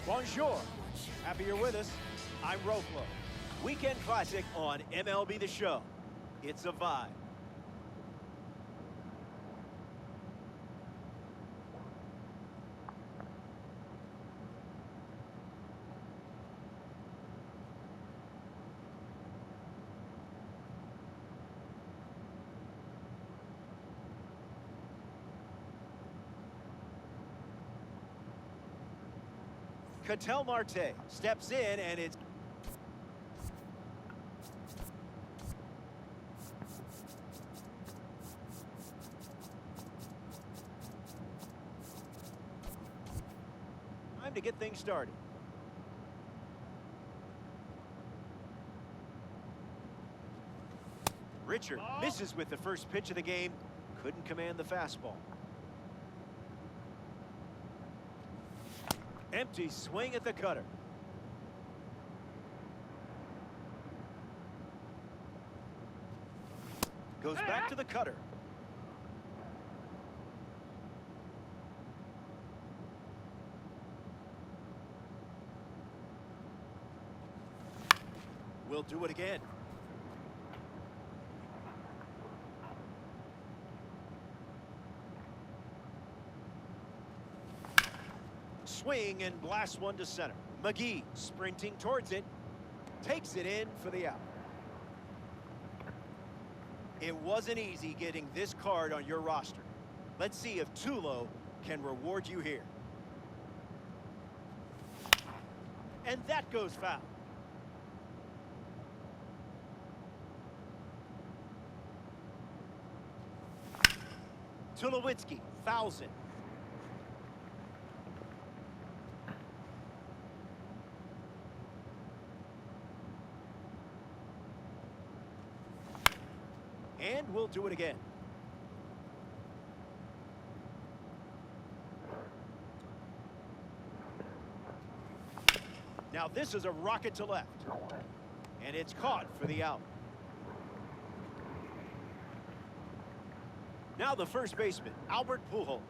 Bonjour. Happy you're with us. I'm Roflo. Weekend Classic on MLB The Show. It's a vibe. Ketel Marte steps in, and it's time to get things started. Richard misses with the first pitch of the game. Couldn't command the fastball. Empty swing at the cutter. Goes back to the cutter. We'll do it again. Swing and blasts one to center. McGee sprinting towards it. Takes it in for the out. It wasn't easy getting this card on your roster. Let's see if Tulo can reward you here. And that goes foul. Tulowitzki fouls it. And we'll do it again. Now this is a rocket to left. And it's caught for the out. Now the first baseman, Albert Pujols.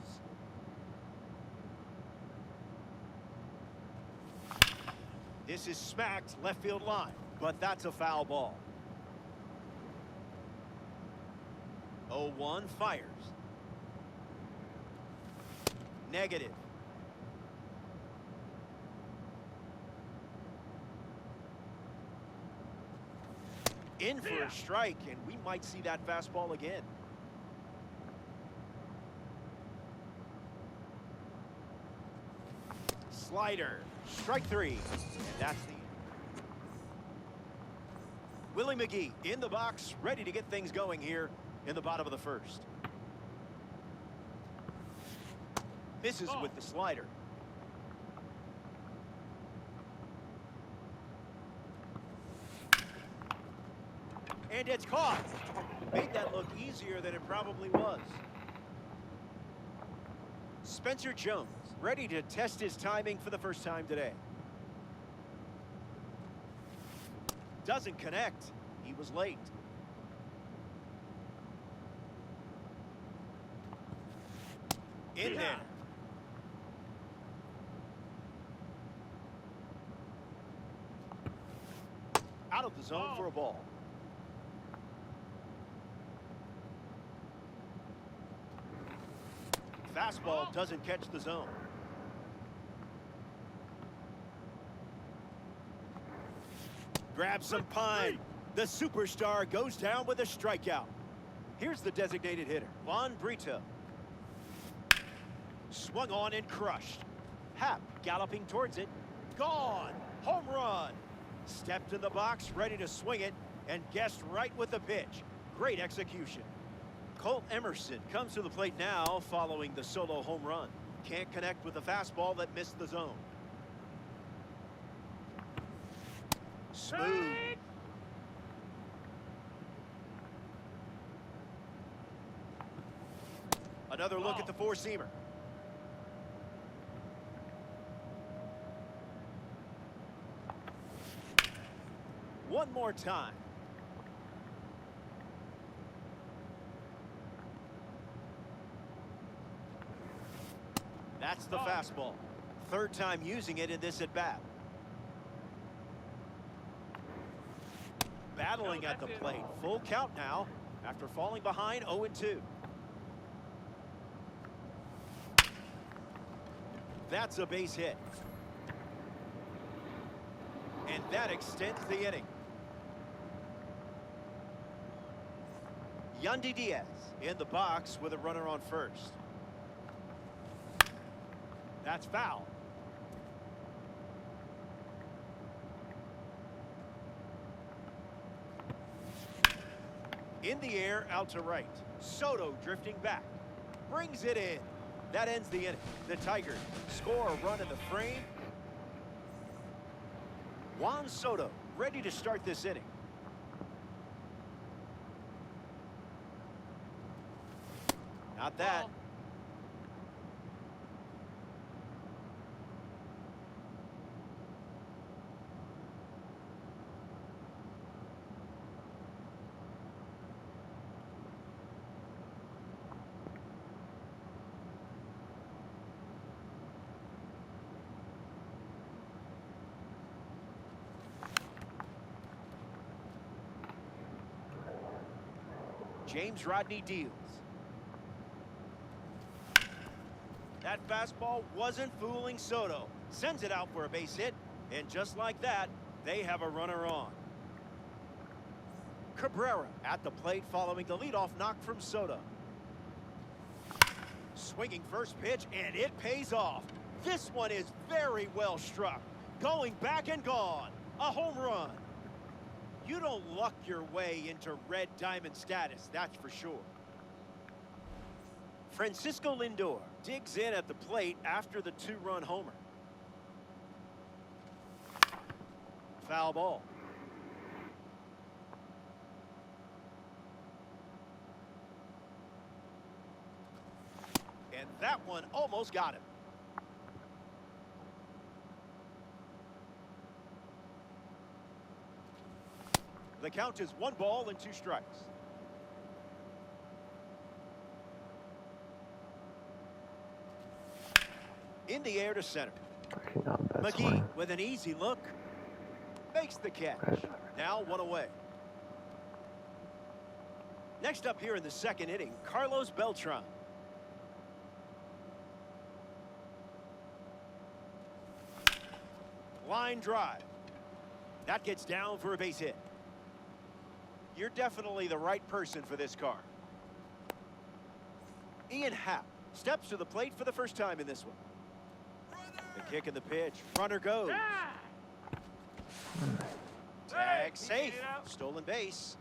This is smacked left field line, but that's a foul ball. 0-1 fires. Negative. In for a strike, and we might see that fastball again. Slider. Strike three. And that's the end. Willie McGee in the box, ready to get things going here in the bottom of the first. Misses with the slider. And it's caught. Made that look easier than it probably was. Spencer Jones, ready to test his timing for the first time today. Doesn't connect. He was late. In there. Out of the zone for a ball. Fastball doesn't catch the zone. Grabs some pine. The superstar goes down with a strikeout. Here's the designated hitter, Juan Brito. Swung on and crushed. Happ galloping towards it. Gone. Home run. Stepped in the box, ready to swing it, and guessed right with the pitch. Great execution. Colt Emerson comes to the plate now following the solo home run. Can't connect with the fastball that missed the zone. Smooth. Another look at the four-seamer. One more time. That's the fastball. third time using it in this at-bat. Battling at the plate. Full count now after falling behind 0-2. That's a base hit. And that extends the inning. Yandy Diaz in the box with a runner on first. That's foul. In the air, out to right. Soto drifting back. Brings it in. That ends the inning. The Tigers score a run in the frame. Juan Soto ready to start this inning. Not that. James Rodney deals. That fastball wasn't fooling Soto. Sends it out for a base hit. And just like that, they have a runner on. Cabrera at the plate following the leadoff knock from Soto. Swinging first pitch, and it pays off. This one is very well struck. Going back and gone. A home run. You don't luck your way into red diamond status, that's for sure. Francisco Lindor digs in at the plate after the two-run homer. Foul ball. And that one almost got him. The count is 1 ball and 2 strikes. In the air to center. McGee with an easy look. Makes the catch. Now 1 away. Next up here in the second inning, Carlos Beltran. Line drive. That gets down for a base hit. You're definitely the right person for this car. Ian Happ steps to the plate for the first time in this one. The kick and the pitch. Runner goes. Tag safe. Stolen base.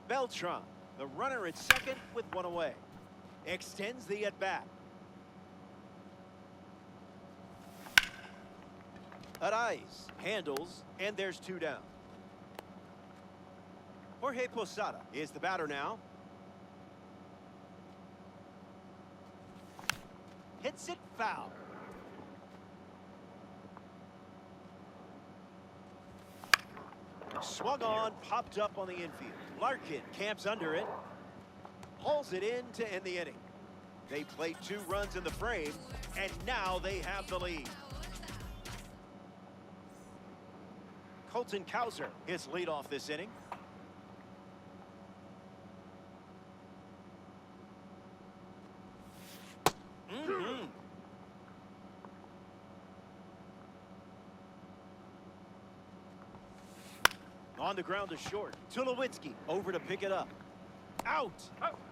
Beltran, the runner at second with 1 away. Extends the at-bat. Arraez handles, and there's 2 down. Jorge Posada is the batter now. Hits it foul. Swung on, popped up on the infield. Larkin camps under it. Hauls it in to end the inning. They play 2 runs in the frame, and now they have the lead. Colton Cowser hits leadoff this inning. On the ground to short. Tulowitzki over to pick it up. Out.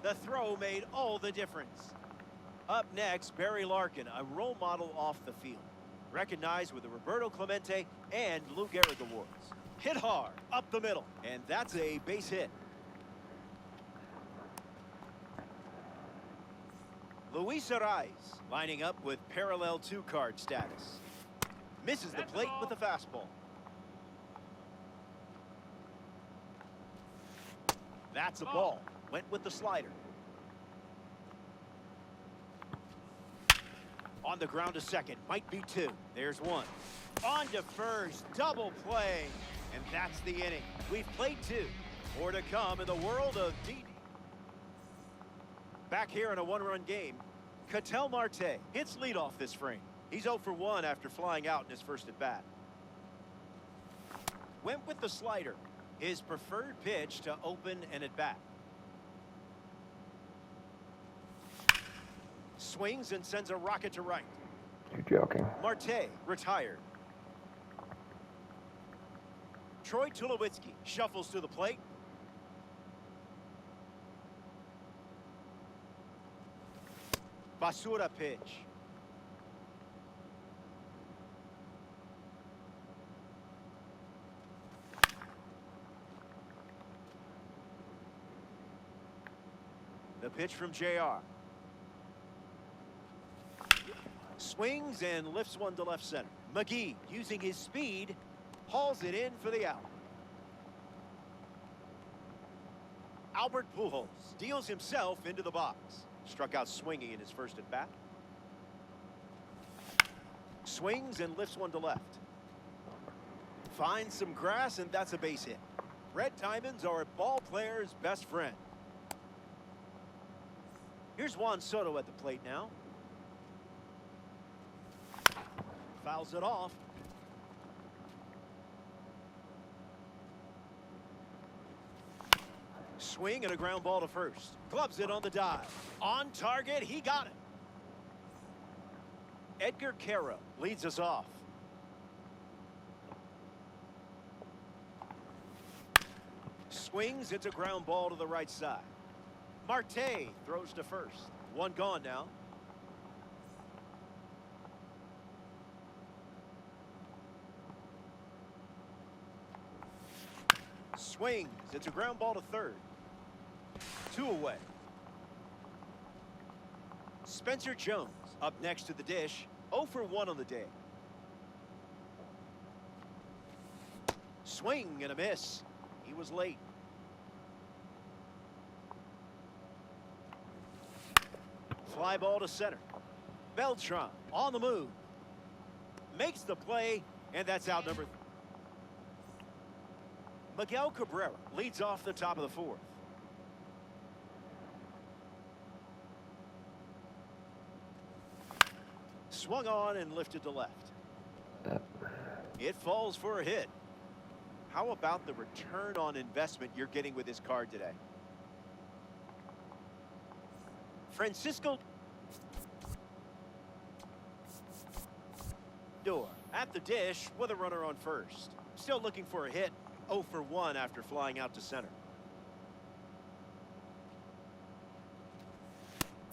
The throw made all the difference. Up next, Barry Larkin, a role model off the field. Recognized with the Roberto Clemente and Lou Gehrig awards. Hit hard up the middle, and that's a base hit. Luis Arraez lining up with parallel 2-card status. Misses the plate with the fastball. That's a ball. Went with the slider. On the ground to second. Might be two. There's one. On to first. Double play. And that's the inning. We've played two. More to come in the world of DD. Back here in a one-run game, Ketel Marte hits leadoff this frame. He's 0 for 1 after flying out in his first at-bat. Went with the slider, his preferred pitch to open an at-bat. Swings and sends a rocket to right. You're joking. Marte retired. Troy Tulowitzki shuffles to the plate. Basura pitch. The pitch from JR. Swings and lifts one to left center. McGee, using his speed, hauls it in for the out. Albert Pujols deals himself into the box. Struck out swinging in his first at bat. Swings and lifts one to left. Finds some grass, and that's a base hit. Red diamonds are a ball player's best friend. Here's Juan Soto at the plate now. Fouls it off. Swing and a ground ball to first. Gloves it on the dive. On target, he got it. Edgar Caro leads us off. Swings, it's a ground ball to the right side. Marte throws to first. One gone now. Swings, it's a ground ball to third. Two away. Spencer Jones up next to the dish. 0 for 1 on the day. Swing and a miss. He was late. Fly ball to center. Beltran on the move. Makes the play, and that's out number 3. Miguel Cabrera leads off the top of the fourth. Swung on and lifted to left. It falls for a hit. How about the return on investment you're getting with this card today? Francisco Door at the dish with a runner on first. Still looking for a hit. 0 for 1 after flying out to center.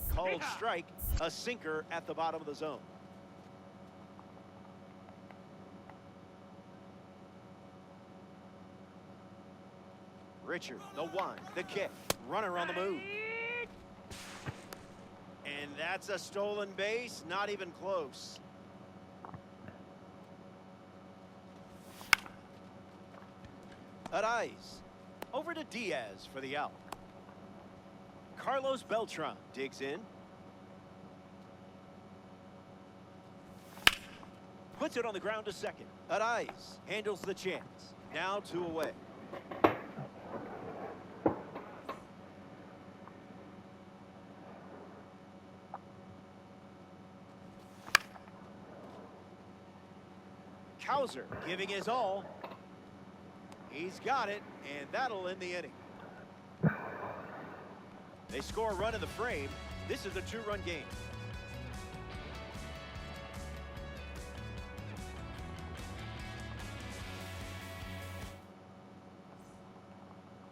Called strike, a sinker at the bottom of the zone. Richard, the one, the kick, runner on the move. And that's a stolen base, not even close. Arise. Over to Diaz for the out. Carlos Beltran digs in. Puts it on the ground to second. Arise handles the chance. Now 2 away. Cowser giving his all. He's got it, and that'll end the inning. They score a run in the frame. This is a 2-run game.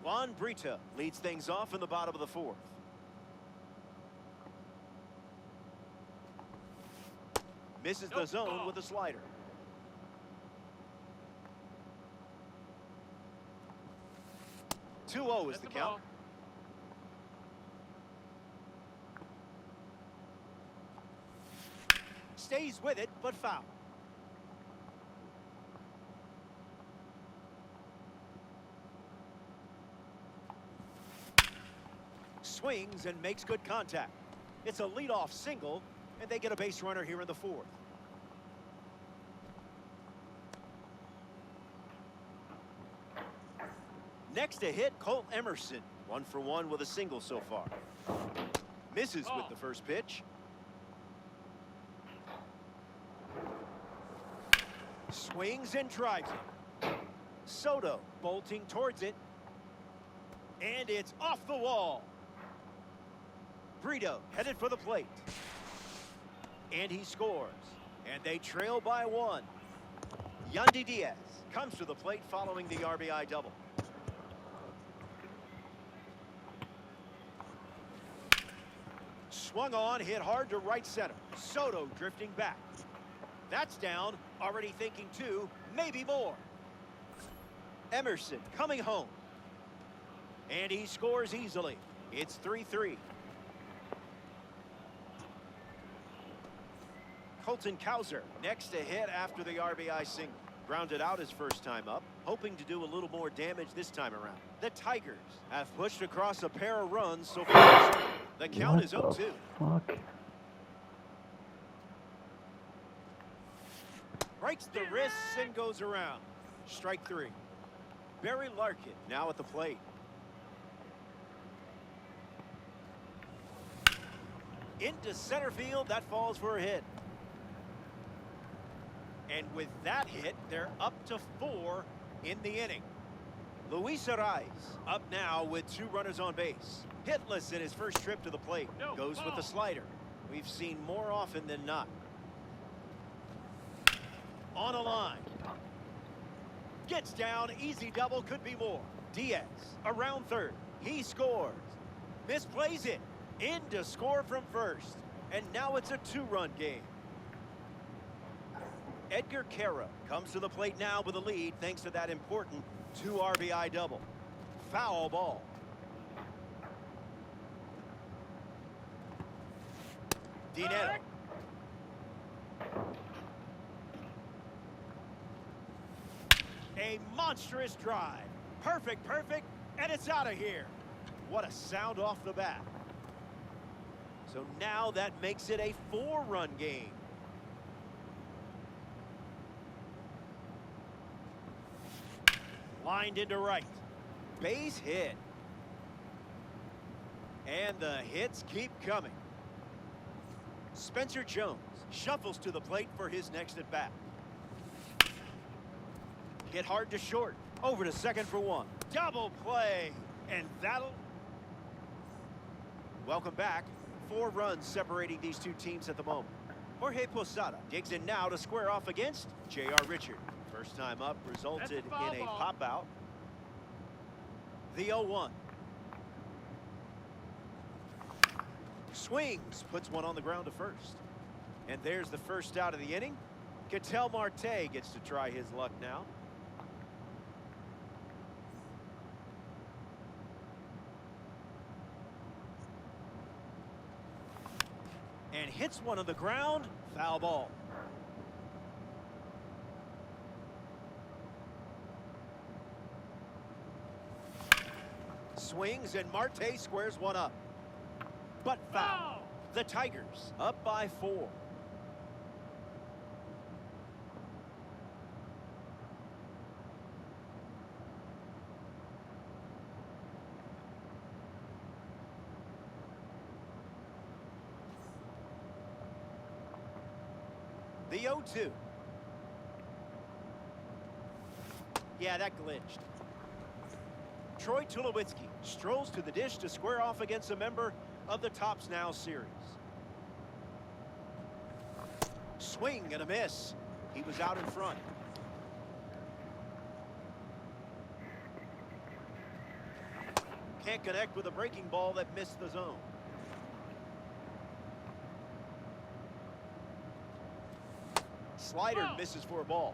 Juan Brito leads things off in the bottom of the fourth. Misses the zone with a slider. Two-0 is the count. Stays with it, but foul. Swings and makes good contact. It's a leadoff single, And they get a base runner here in the fourth. Next to hit, Colt Emerson. 1 for 1 with a single so far. Misses with the first pitch. Swings and drives it. Soto bolting towards it. And it's off the wall. Brito headed for the plate. And he scores. And they trail by 1. Yandy Diaz comes to the plate following the RBI double. Swung on, hit hard to right center. Soto drifting back. That's down, already thinking 2, maybe more. Emerson coming home. And he scores easily. It's 3-3. Colton Cowser next to hit after the RBI single. Grounded out his first time up, hoping to do a little more damage this time around. The Tigers have pushed across a pair of runs so far. The count is 0-2. Fuck. Breaks the wrists and goes around. Strike 3. Barry Larkin now at the plate. Into center field, that falls for a hit. And with that hit, they're up to 4 in the inning. Luis Ariz up now with 2 runners on base. Hitless in his first trip to the plate. Goes with the slider. We've seen more often than not. On a line. Gets down, easy double, could be more. Diaz around third. He scores. Misplays it. In to score from first. And now it's a 2-run game. Edgar Quero comes to the plate now with a lead thanks to that important 2 RBI double. Foul ball. Dinero. A monstrous drive. Perfect, and it's out of here. What a sound off the bat. So now that makes it a 4-run game. Lined into right. Base hit. And the hits keep coming. Spencer Jones shuffles to the plate for his next at bat. Hit hard to short. Over to second for 1. Double play. And that'll... Welcome back. 4 runs separating these 2 teams at the moment. Jorge Posada digs in now to square off against J.R. Richard. First time up resulted in a pop out. The 0-1. Swings, puts one on the ground to first. And there's the first out of the inning. Ketel Marte gets to try his luck now. And hits one on the ground. Foul ball. Swings and Marte squares one up. But foul. The Tigers up by 4. The 0-2. Yeah, that glitched. Troy Tulowitzki strolls to the dish to square off against a member of the Tops Now series. Swing and a miss. He was out in front. Can't connect with a breaking ball that missed the zone. Slider misses for a ball.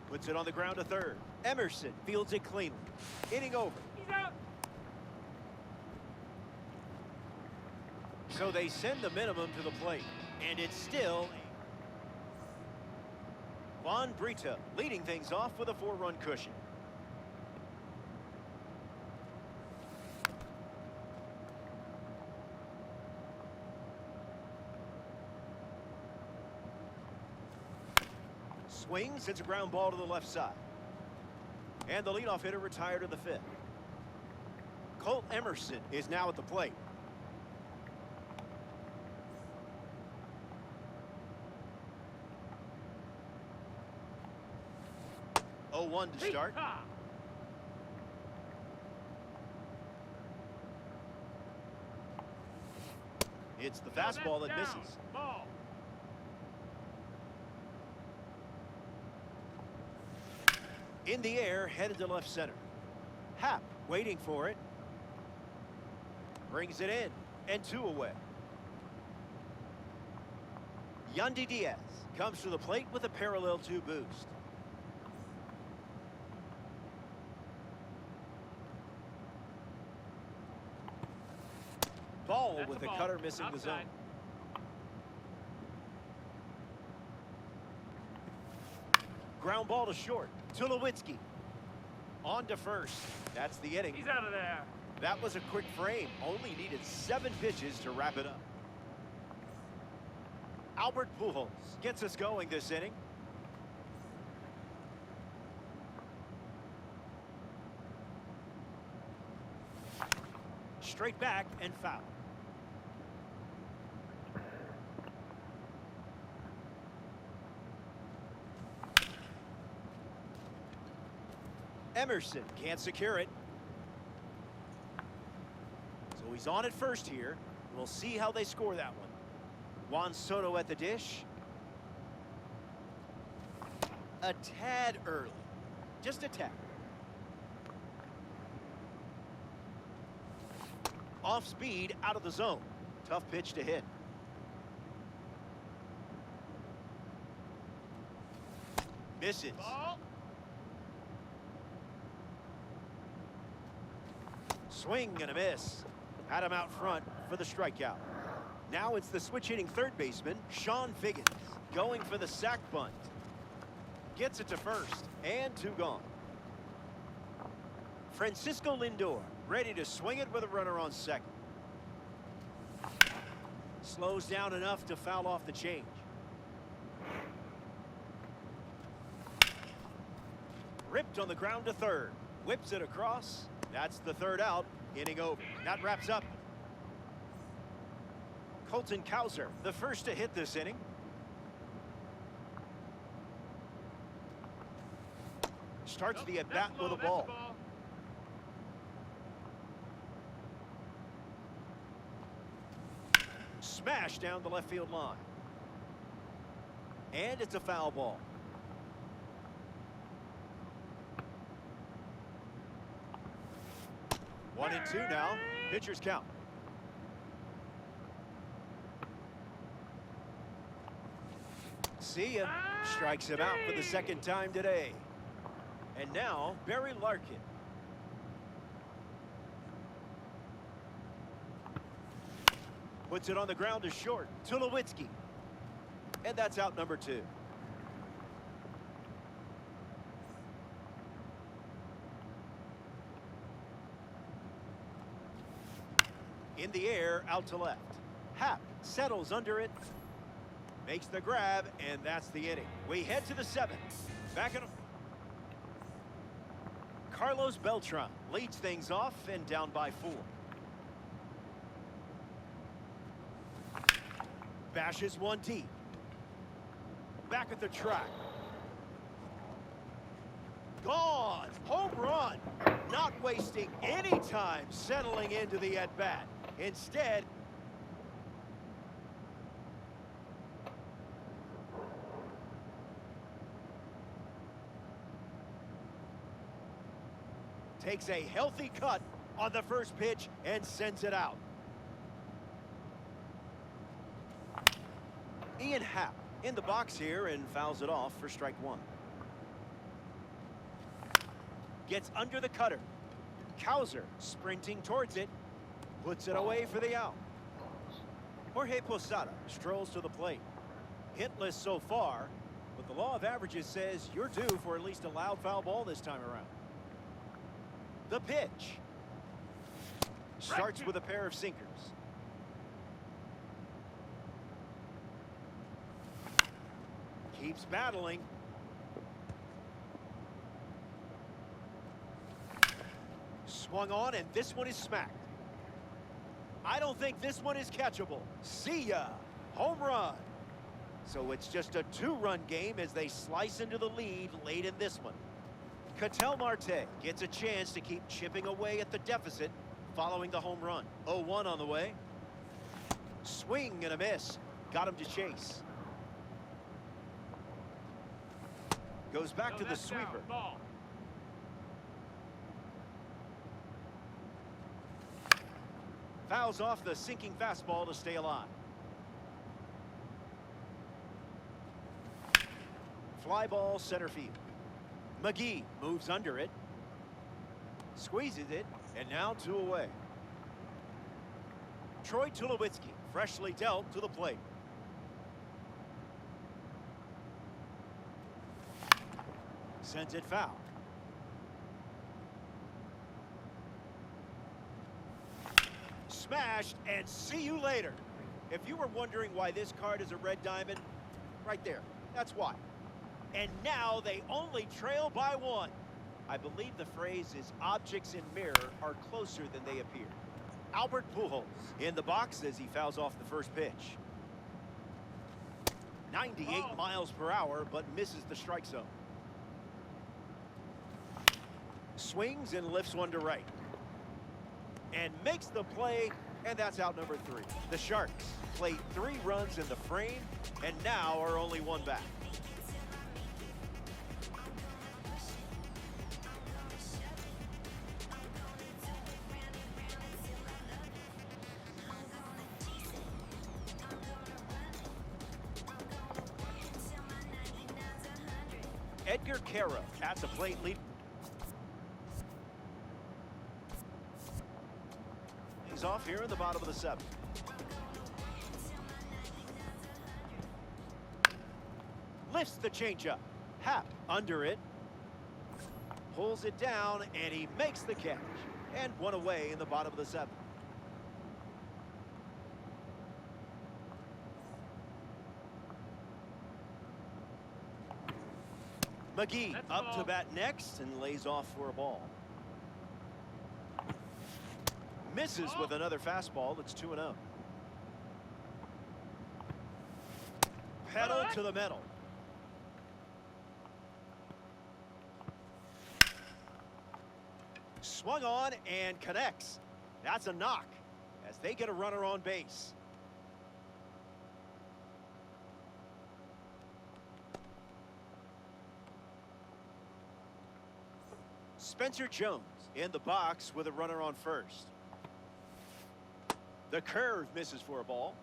Puts it on the ground to third. Emerson fields it cleanly. Inning over. He's out. So they send the minimum to the plate. And it's still Juan Brito leading things off with a 4-run cushion. Swings, it's a ground ball to the left side. And the leadoff hitter retired to the fifth. Colt Emerson is now at the plate. Oh, 1 to start. It's the fastball that misses. Ball. In the air, headed to left center. Happ waiting for it. Brings it in, and 2 away. Yandy Diaz comes to the plate with a parallel 2 boost. Ball with the cutter missing the zone. Ground ball to short. Tulowitzki on to first. That's the inning. He's out of there. That was a quick frame. Only needed 7 pitches to wrap it up. Albert Pujols gets us going this inning. Straight back and foul. Emerson can't secure it. So he's on at first here. We'll see how they score that one. Juan Soto at the dish. A tad early. Just a tad. Off speed, out of the zone. Tough pitch to hit. Misses. Ball. Swing and a miss. Had him out front for the strikeout. Now it's the switch hitting third baseman, Sean Figgins, going for the sac bunt. Gets it to first, and 2 gone. Francisco Lindor ready to swing it with a runner on second. Slows down enough to foul off the change. Ripped on the ground to third. Whips it across. That's the 3rd out. Inning over. That wraps up. Colton Cowser, the first to hit this inning. Starts the at-bat with a ball. Smash down the left field line. And it's a foul ball. One and 2 now. Pitcher's count. See ya. Strikes him out for the 2nd time today. And now Barry Larkin. Puts it on the ground to short. Tulowitzki. And that's out number 2. In the air, out to left. Happ settles under it. Makes the grab, and that's the inning. We head to the 7th. Back in. Carlos Beltran leads things off and down by 4. Bashes one deep. Back at the track. Gone. Home run. Not wasting any time settling into the at-bat. Instead, takes a healthy cut on the first pitch and sends it out. Ian Happ in the box here and fouls it off for strike 1. Gets under the cutter. Cowser sprinting towards it. Puts it away for the out. Jorge Posada strolls to the plate. Hitless so far, but the law of averages says you're due for at least a loud foul ball this time around. The pitch. Starts with a pair of sinkers. Keeps battling. Swung on, and this one is smacked. I don't think this one is catchable. See ya. Home run. So it's just a 2-run game as they slice into the lead late in this one. Ketel Marte gets a chance to keep chipping away at the deficit following the home run. 0-1 on the way. Swing and a miss. Got him to chase. Goes back to the sweeper. Fouls off the sinking fastball to stay alive. Fly ball center field. McGee moves under it. Squeezes it, and now 2 away. Troy Tulowitzki freshly dealt to the plate. Sends it foul. Smashed, and see you later. If you were wondering why this card is a red diamond, right there, that's why. And now they only trail by 1. I believe the phrase is objects in mirror are closer than they appear. Albert Pujols in the box as he fouls off the first pitch. 98 miles per hour, but misses the strike zone. Swings and lifts one to right. And makes the play, and that's out number 3. The Sharks played 3 runs in the frame, and now are only 1 back. Edgar Quero at the plate lead. He's off here in the bottom of the 7th. Lifts the changeup. Happ under it. Pulls it down, and he makes the catch. And 1 away in the bottom of the 7th. McGee up to bat next and lays off for a ball. Misses with another fastball. It's 2-0. Pedal to the metal. Swung on and connects. That's a knock as they get a runner on base. Spencer Jones in the box with a runner on first. The curve misses for a ball.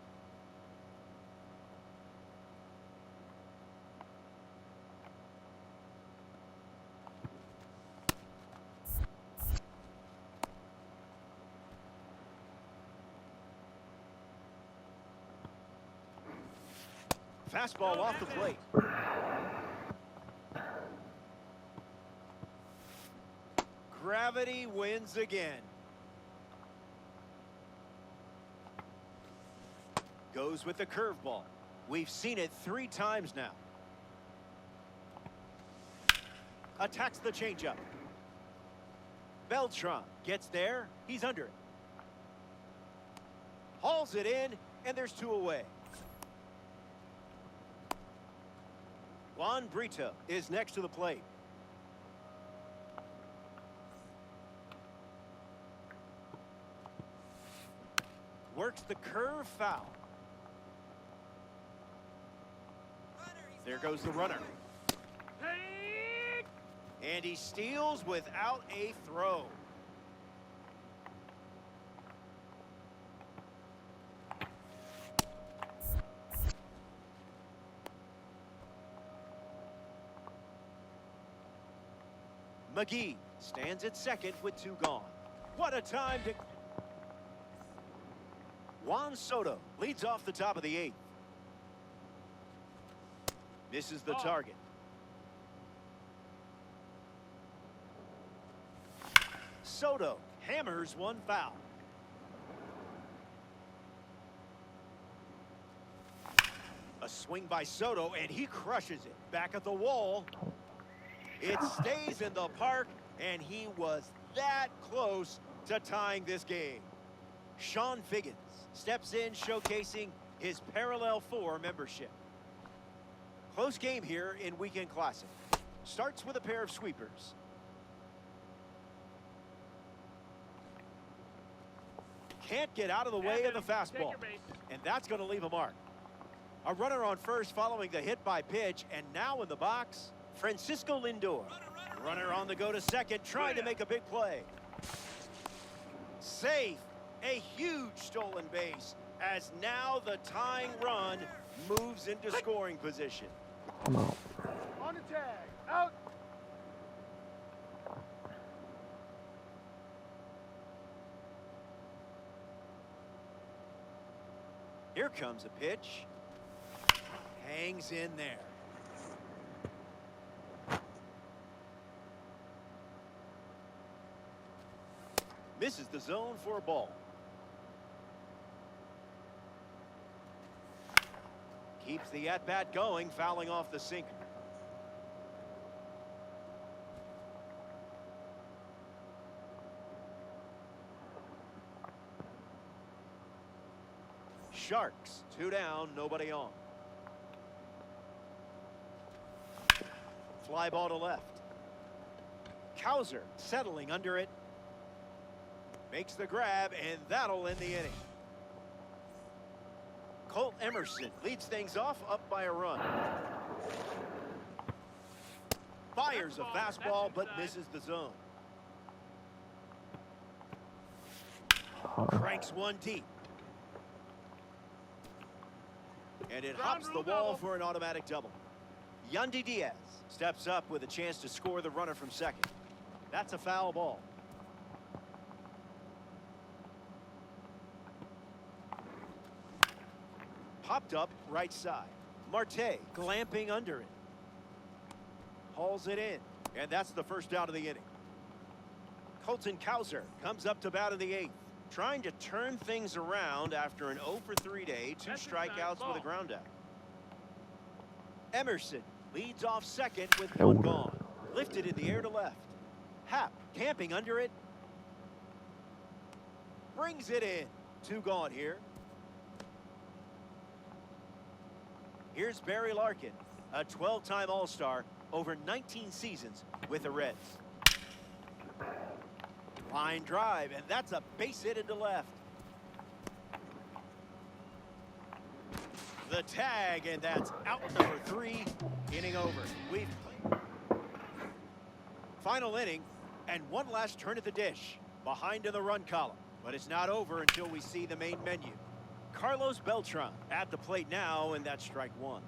Fastball off the plate. Gravity wins again. Goes with the curveball. We've seen it 3 times now. Attacks the changeup. Beltran gets there. He's under it. Hauls it in, and there's 2 away. Juan Brito is next to the plate. Works the curve foul. There goes the runner. And he steals without a throw. McGee stands at second with 2 gone. What a time to... Juan Soto leads off the top of the 8th. Misses the target. Soto hammers one foul. A swing by Soto, and he crushes it. Back at the wall. It stays in the park, And he was that close to tying this game. Sean Figgins steps in, showcasing his Parallel 4 membership. Close game here in Weekend Classic. Starts with a pair of sweepers. Can't get out of the way of the fastball. And that's going to leave a mark. A runner on first following the hit by pitch. And now in the box, Francisco Lindor. Runner on the go to second, trying to make a big play. Safe. A huge stolen base, as now the tying run moves into scoring position. Come on. On the tag. Out. Here comes a pitch. Hangs in there. Misses the zone for a ball. Keeps the at-bat going, fouling off the sinker. Sharks, 2 down, nobody on. Fly ball to left. Cowser settling under it. Makes the grab, and that'll end the inning. Colt Emerson leads things off, up by a run. Fires a fastball, but misses the zone. Cranks one deep. And it hops the wall for an automatic double. Yandy Diaz steps up with a chance to score the runner from second. That's a foul ball. Popped up right side. Marte glamping under it. Hauls it in. And that's the first out of the inning. Colton Cowser comes up to bat in the 8th. Trying to turn things around after an 0 for 3 day. 2 strikeouts with a ground out. Emerson leads off second with 1 gone. Lifted in the air to left. Happ camping under it. Brings it in. 2 gone here. Here's Barry Larkin, a 12-time All-Star, over 19 seasons with the Reds. Line drive, and that's a base hit into left. The tag, and that's out number 3. Inning over. We've played. Final inning, and one last turn at the dish. Behind in the run column, but it's not over until we see the main menu. Carlos Beltran at the plate now, and that's strike 1.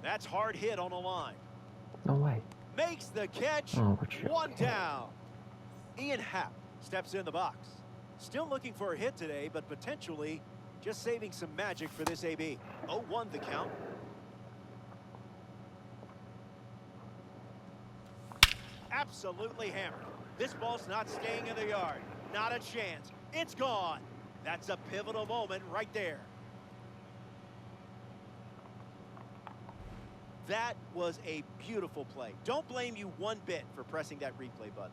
That's hard hit on the line. No way. Makes the catch. Oh, but you 1 can't. down. Ian Happ steps in the box. Still looking for a hit today, but potentially just saving some magic for this AB. 0-1 the count. Absolutely hammered. This ball's not staying in the yard. Not a chance. It's gone. That's a pivotal moment right there. That was a beautiful play. Don't blame you one bit for pressing that replay button.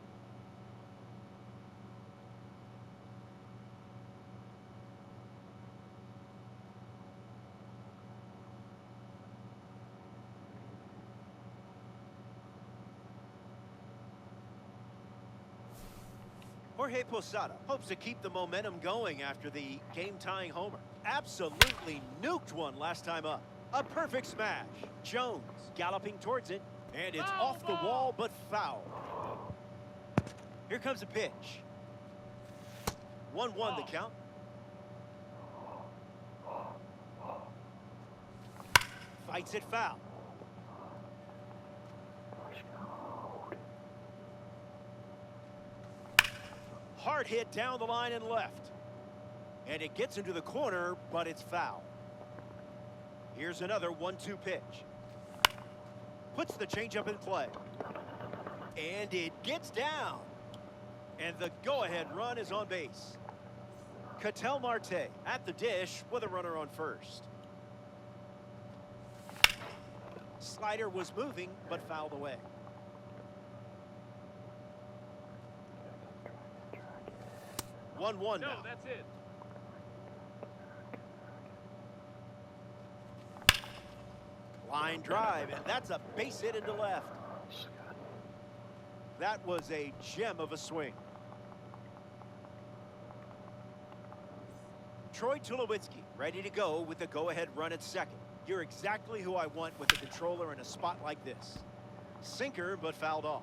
Jorge Posada hopes to keep the momentum going after the game-tying homer. Absolutely nuked one last time up. A perfect smash. Jones galloping towards it, and it's off the wall but foul. Here comes a pitch. 1-1 the count. Fights it foul. Hard hit down the line and left. And it gets into the corner, but it's foul. Here's another 1-2 pitch. Puts the changeup in play. And it gets down. And the go-ahead run is on base. Ketel Marte at the dish with a runner on first. Slider was moving, but fouled away. One No, now. that's it. Line drive, and that's a base hit into left. That was a gem of a swing. Troy Tulowitzki ready to go with the go-ahead run at second. You're exactly who I want with the controller in a spot like this. Sinker, but fouled off.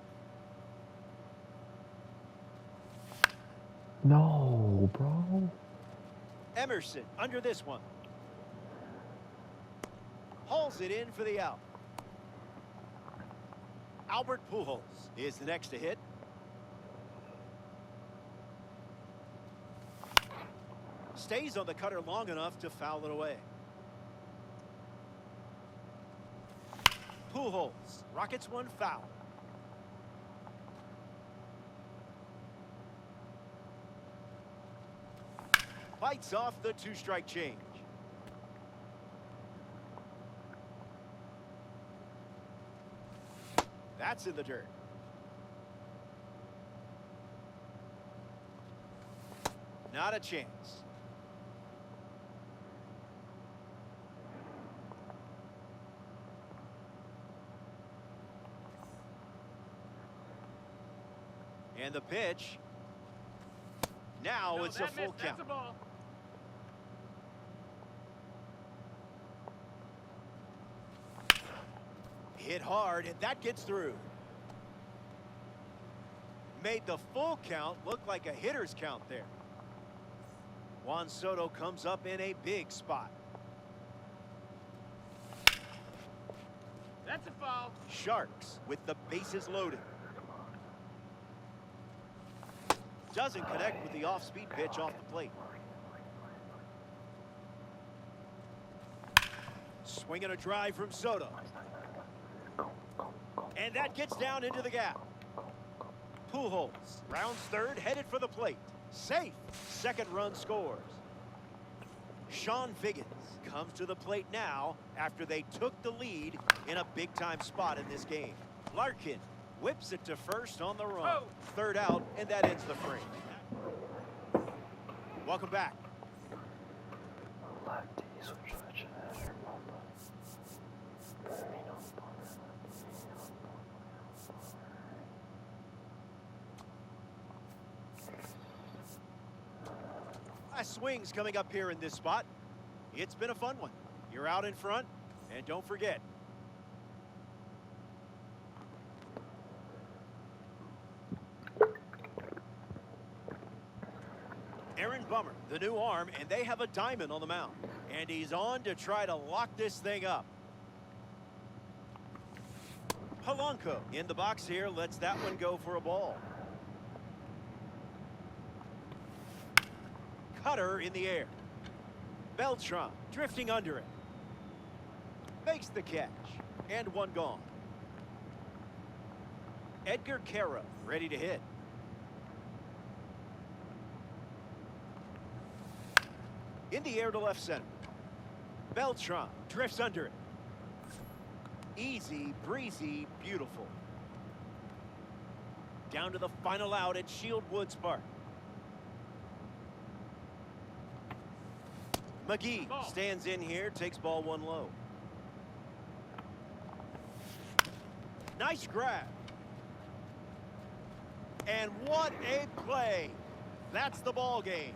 No, bro. Emerson under this one. Hauls it in for the out. Albert Pujols is the next to hit. Stays on the cutter long enough to foul it away. Pujols rockets one foul. Bites off the two-strike change. That's in the dirt. Not a chance. And the pitch. Now No, it's a that full missed. count. That's a ball. Hit hard, and that gets through. Made the full count look like a hitter's count there. Juan Soto comes up in a big spot. That's a foul. Sharks with the bases loaded. Doesn't connect with the off-speed pitch off the plate. Swinging a drive from Soto. And that gets down into the gap. Pujols rounds third, headed for the plate. Safe. Second run scores. Sean Figgins comes to the plate now after they took the lead in a big-time spot in this game. Larkin whips it to first on the run. Oh. Third out, and that ends the frame. Welcome back. Swings coming up here in this spot. It's been a fun one. You're out in front, and don't forget, Aaron Bummer, the new arm, and they have a diamond on the mound. And he's on to try to lock this thing up. Polanco in the box here lets that one go for a ball. Cutter in the air. Beltran drifting under it. Makes the catch. And one gone. Edgar Quero ready to hit. In the air to left center. Beltran drifts under it. Easy, breezy, beautiful. Down to the final out at Shield Woods Park. McGee stands in here, takes ball one low. Nice grab. And what a play. That's the ball game.